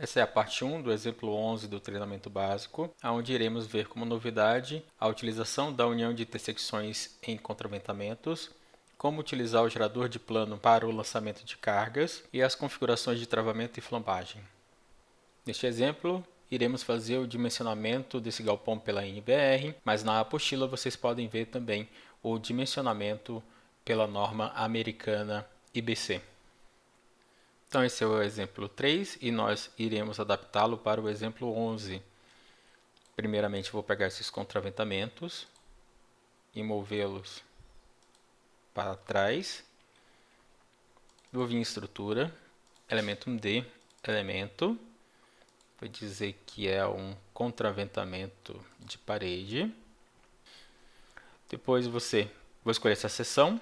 Essa é a parte 1 do exemplo 11 do treinamento básico, onde iremos ver como novidade a utilização da união de intersecções em contraventamentos, como utilizar o gerador de plano para o lançamento de cargas e as configurações de travamento e flambagem. Neste exemplo, iremos fazer o dimensionamento desse galpão pela NBR, mas na apostila vocês podem ver também o dimensionamento pela norma americana IBC. Então esse é o exemplo 3 e nós iremos adaptá-lo para o exemplo 11. Primeiramente vou pegar esses contraventamentos e movê-los para trás. Vou vir em estrutura, elemento D, elemento. Vou dizer que é um contraventamento de parede. Depois vou escolher essa seção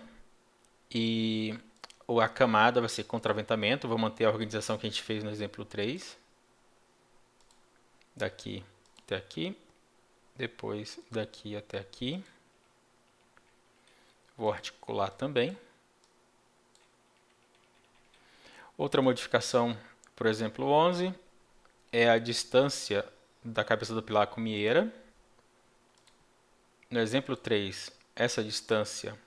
e a camada vai ser contraventamento. Vou manter a organização que a gente fez no exemplo 3. Daqui até aqui. Depois daqui até aqui. Vou articular também. Outra modificação, por exemplo, 11, é a distância da cabeça do pilar com mieira. No exemplo 3, essa distância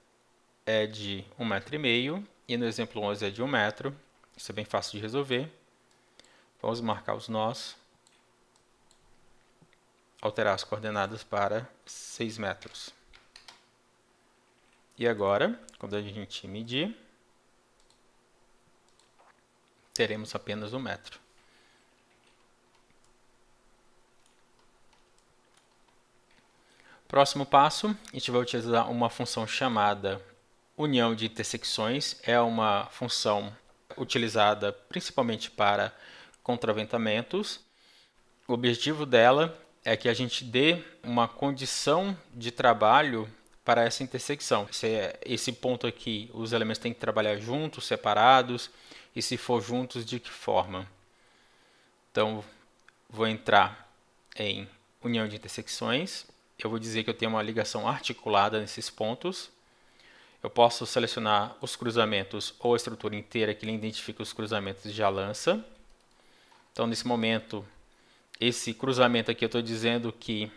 é de 1,5 m e no exemplo 11 é de 1 metro. Isso é bem fácil de resolver. Vamos marcar os nós. Alterar as coordenadas para 6 metros. E agora, quando a gente medir, teremos apenas 1 metro. Próximo passo, a gente vai utilizar uma função chamada união de intersecções. É uma função utilizada principalmente para contraventamentos. O objetivo dela é que a gente dê uma condição de trabalho para essa intersecção. Esse ponto aqui, os elementos têm que trabalhar juntos, separados, e se for juntos, de que forma? Então, vou entrar em união de intersecções. Eu vou dizer que eu tenho uma ligação articulada nesses pontos. Eu posso selecionar os cruzamentos ou a estrutura inteira que ele identifica os cruzamentos já lança. Então, nesse momento, esse cruzamento aqui eu estou dizendo que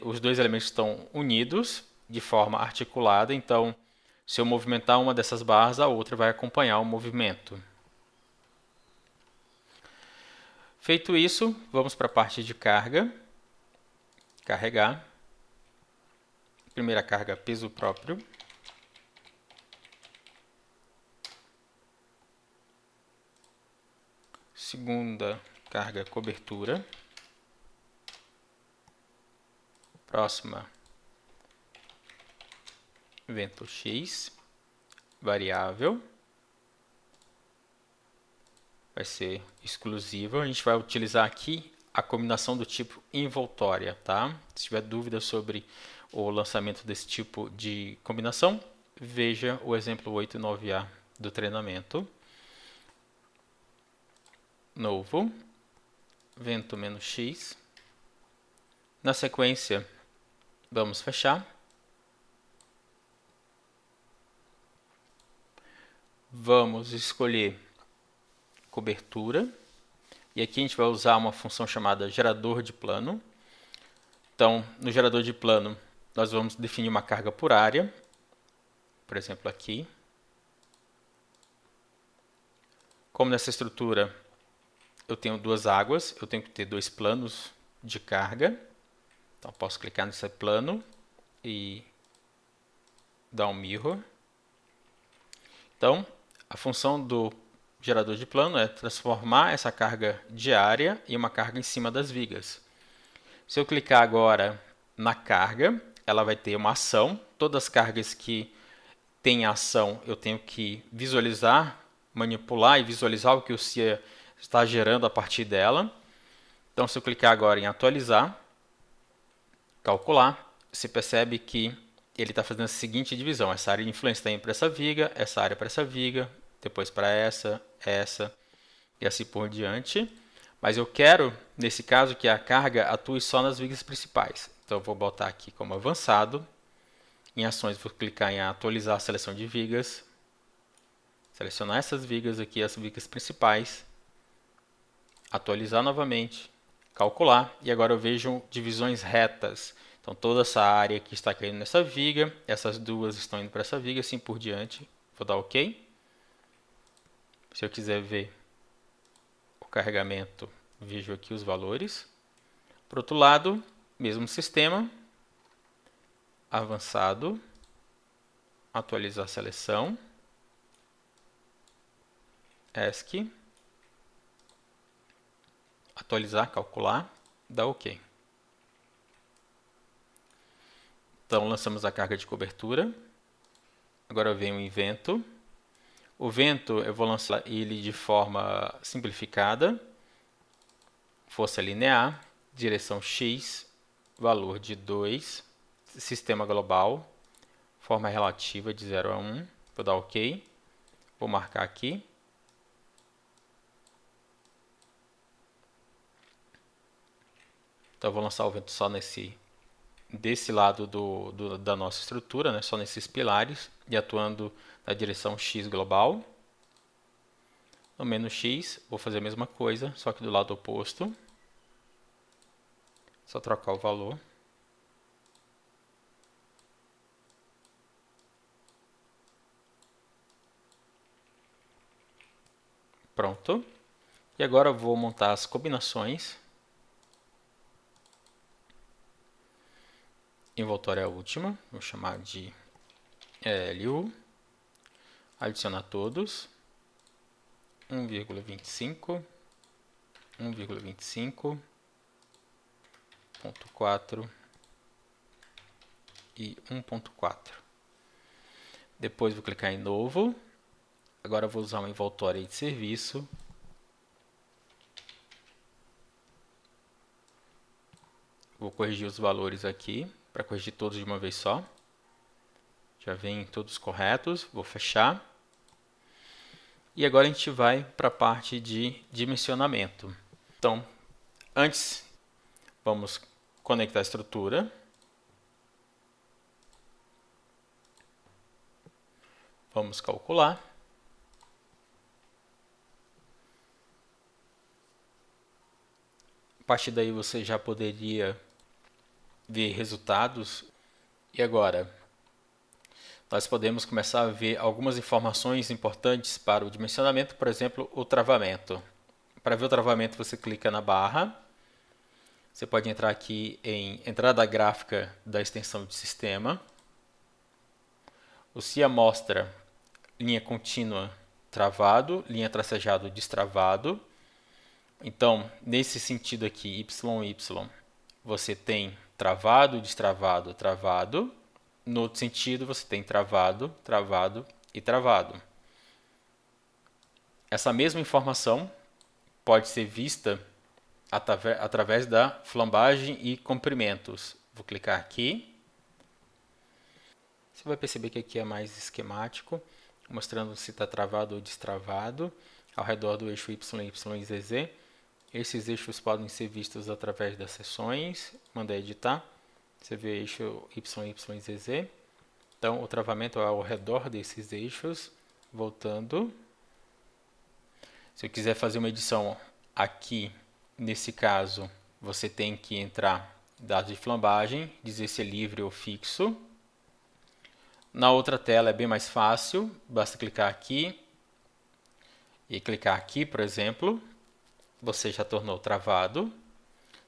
os dois elementos estão unidos de forma articulada. Então, se eu movimentar uma dessas barras, a outra vai acompanhar o movimento. Feito isso, vamos para a parte de carga. Carregar. Primeira carga, peso próprio. Segunda carga, cobertura. Próxima, vento X, variável. Vai ser exclusiva. A gente vai utilizar aqui a combinação do tipo envoltória, tá? Se tiver dúvida sobre o lançamento desse tipo de combinação, veja o exemplo 8 e 9A do treinamento. Novo, vento menos X. Na sequência, vamos fechar. Vamos escolher cobertura. E aqui a gente vai usar uma função chamada gerador de plano. Então, no gerador de plano, nós vamos definir uma carga por área. Por exemplo, aqui. Como nessa estrutura eu tenho duas águas, eu tenho que ter dois planos de carga. Então, posso clicar nesse plano e dar um mirror. Então, a função do gerador de plano é transformar essa carga diária em uma carga em cima das vigas. Se eu clicar agora na carga, ela vai ter uma ação. Todas as cargas que têm ação, eu tenho que visualizar, manipular e visualizar o que o CIA está gerando a partir dela. Então, se eu clicar agora em atualizar, calcular, você percebe que ele está fazendo a seguinte divisão. Essa área de influência está indo para essa viga, essa área para essa viga, depois para essa e assim por diante. Mas eu quero, nesse caso, que a carga atue só nas vigas principais. Então eu vou botar aqui como avançado. Em ações, vou clicar em atualizar a seleção de vigas. Selecionar essas vigas aqui, as vigas principais. atualizar novamente, calcular, e agora eu vejo divisões retas. Então toda essa área aqui está caindo nessa viga, essas duas estão indo para essa viga, assim por diante. Vou dar OK. Se eu quiser ver o carregamento, vejo aqui os valores. Por outro lado, mesmo sistema, avançado, atualizar a seleção, ESC, atualizar, calcular, dá OK. Então lançamos a carga de cobertura. Agora vem o vento. O vento eu vou lançar ele de forma simplificada. Força linear, direção X, valor de 2, sistema global, forma relativa de 0 a 1. Vou dar OK. Vou marcar aqui. Então eu vou lançar o vento só desse lado da nossa estrutura, né? Só nesses pilares, e atuando na direção X global. No menos X, vou fazer a mesma coisa, só que do lado oposto. Só trocar o valor. Pronto. E agora eu vou montar as combinações. Envoltória é a última, vou chamar de LU. Adicionar todos. 1,25, 1,25, 0,4 e 1,4. Depois vou clicar em novo. Agora vou usar uma envoltória de serviço. Vou corrigir os valores aqui, para corrigir todos de uma vez só. Já vem todos corretos, vou fechar. E agora a gente vai para a parte de dimensionamento. Então, antes, vamos conectar a estrutura. Vamos calcular. A partir daí você já poderia ver resultados. E agora, nós podemos começar a ver algumas informações importantes para o dimensionamento, por exemplo, o travamento. Para ver o travamento, você clica na barra. Você pode entrar aqui em entrada gráfica da extensão de sistema. O CIA mostra linha contínua travado, linha tracejado destravado. Então, nesse sentido aqui, YY, você tem travado, destravado, travado. No outro sentido, você tem travado, travado e travado. Essa mesma informação pode ser vista através da flambagem e comprimentos. Vou clicar aqui. Você vai perceber que aqui é mais esquemático, mostrando se está travado ou destravado ao redor do eixo Y, Y e ZZ. Esses eixos podem ser vistos através das seções. Mandei editar. Você vê eixo Y, Y e ZZ. Então, o travamento é ao redor desses eixos. Voltando. Se eu quiser fazer uma edição aqui, nesse caso, você tem que entrar dados de flambagem, dizer se é livre ou fixo. Na outra tela é bem mais fácil, basta clicar aqui e clicar aqui, por exemplo. Você já tornou travado.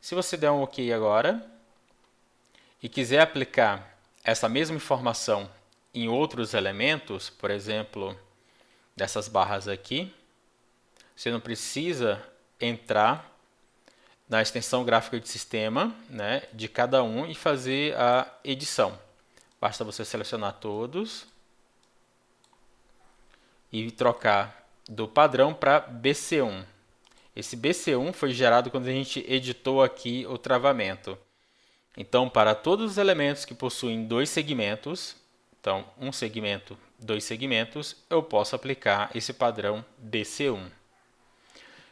Se você der um OK agora e quiser aplicar essa mesma informação em outros elementos, por exemplo, dessas barras aqui, você não precisa entrar na extensão gráfica de sistema, né, de cada um e fazer a edição. Basta você selecionar todos e trocar do padrão para BC1. Esse BC1 foi gerado quando a gente editou aqui o travamento. Então, para todos os elementos que possuem dois segmentos, então um segmento, dois segmentos, eu posso aplicar esse padrão BC1.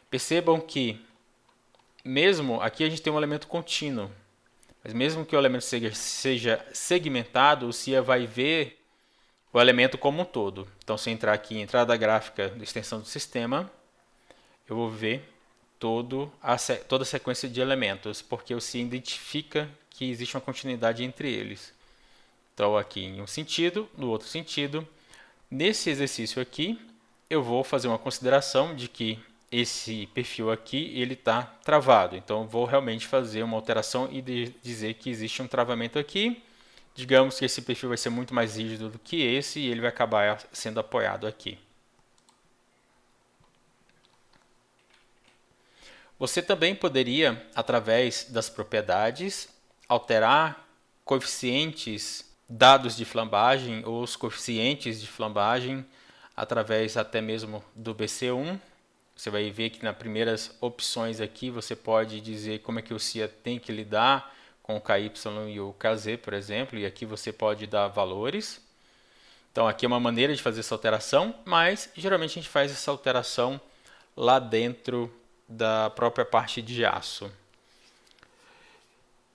Percebam que, mesmo aqui a gente tem um elemento contínuo, mas mesmo que o elemento seja segmentado, o CIA vai ver o elemento como um todo. Então, se eu entrar aqui em entrada gráfica da extensão do sistema, eu vou ver toda a sequência de elementos, porque o C identifica que existe uma continuidade entre eles. Então, aqui em um sentido, no outro sentido. Nesse exercício aqui, eu vou fazer uma consideração de que esse perfil aqui ele está travado. Então, eu vou realmente fazer uma alteração e dizer que existe um travamento aqui. Digamos que esse perfil vai ser muito mais rígido do que esse e ele vai acabar sendo apoiado aqui. Você também poderia, através das propriedades, alterar coeficientes dados de flambagem ou os coeficientes de flambagem através até mesmo do BC1. Você vai ver que nas primeiras opções aqui você pode dizer como é que o CIA tem que lidar com o KY e o KZ, por exemplo, e aqui você pode dar valores. Então aqui é uma maneira de fazer essa alteração, mas geralmente a gente faz essa alteração lá dentro da própria parte de aço.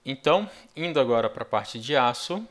Então, indo agora para a parte de aço,